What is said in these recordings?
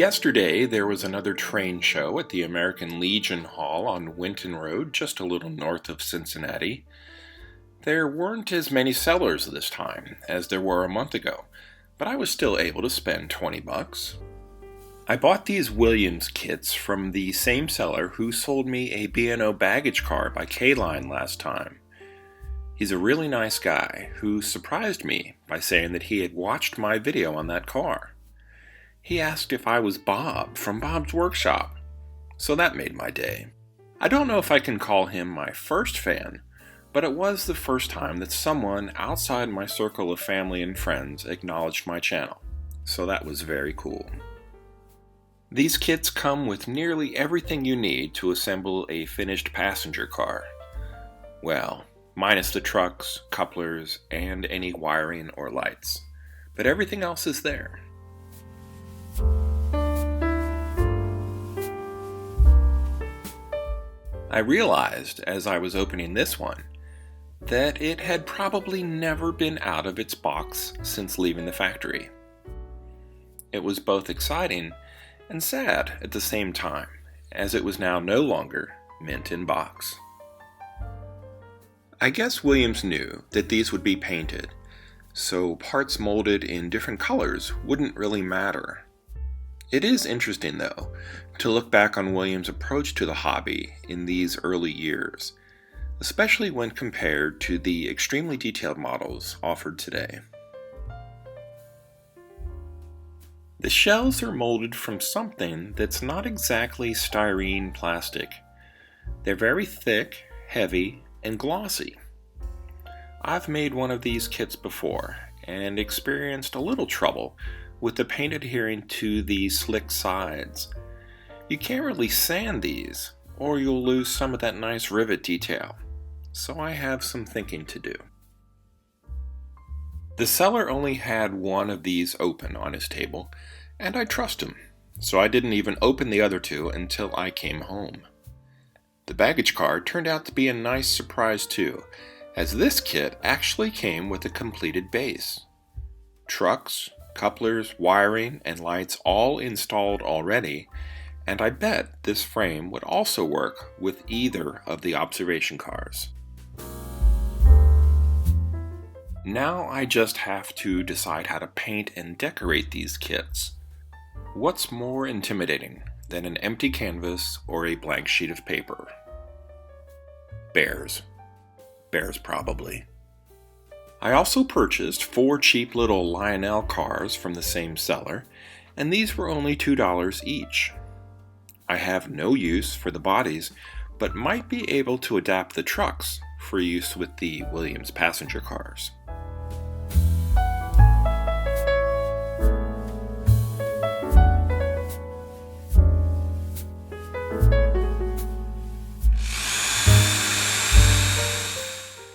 Yesterday, there was another train show at the American Legion Hall on Winton Road, just a little north of Cincinnati. There weren't as many sellers this time as there were a month ago, but I was still able to spend $20. I bought these Williams kits from the same seller who sold me a B&O baggage car by K-Line last time. He's a really nice guy who surprised me by saying that he had watched my video on that car. He asked if I was Bob from Bob's Workshop, so that made my day. I don't know if I can call him my first fan, but it was the first time that someone outside my circle of family and friends acknowledged my channel, so that was very cool. These kits come with nearly everything you need to assemble a finished passenger car. Well, minus the trucks, couplers, and any wiring or lights. But everything else is there. I realized, as I was opening this one, that it had probably never been out of its box since leaving the factory. It was both exciting and sad at the same time, as it was now no longer mint in box. I guess Williams knew that these would be painted, so parts molded in different colors wouldn't really matter. It is interesting, though, to look back on Williams' approach to the hobby in these early years, especially when compared to the extremely detailed models offered today. The shells are molded from something that's not exactly styrene plastic. They're very thick, heavy, and glossy. I've made one of these kits before and experienced a little trouble with the paint adhering to the slick sides. You can't really sand these or you'll lose some of that nice rivet detail, so I have some thinking to do. The seller only had one of these open on his table, and I trust him, so I didn't even open the other two until I came home. The baggage car turned out to be a nice surprise too, as this kit actually came with a completed base. Trucks, couplers, wiring, and lights all installed already, and I bet this frame would also work with either of the observation cars. Now I just have to decide how to paint and decorate these kits. What's more intimidating than an empty canvas or a blank sheet of paper? Bears. Bears probably. I also purchased 4 cheap little Lionel cars from the same seller, and these were only $2 each. I have no use for the bodies, but might be able to adapt the trucks for use with the Williams passenger cars.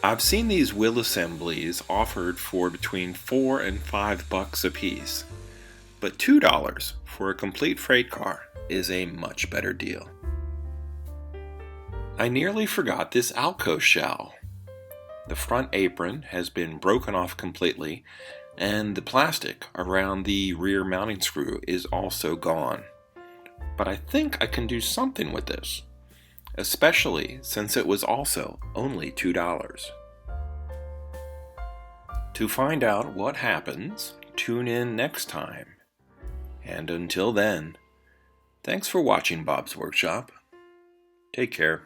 I've seen these wheel assemblies offered for between $4 and $5 a piece, but $2 for a complete freight car is a much better deal. I nearly forgot this Alco shell. The front apron has been broken off completely, and the plastic around the rear mounting screw is also gone. But I think I can do something with this, especially since it was also only $2. To find out what happens, tune in next time. And until then, thanks for watching Bob's Workshop. Take care.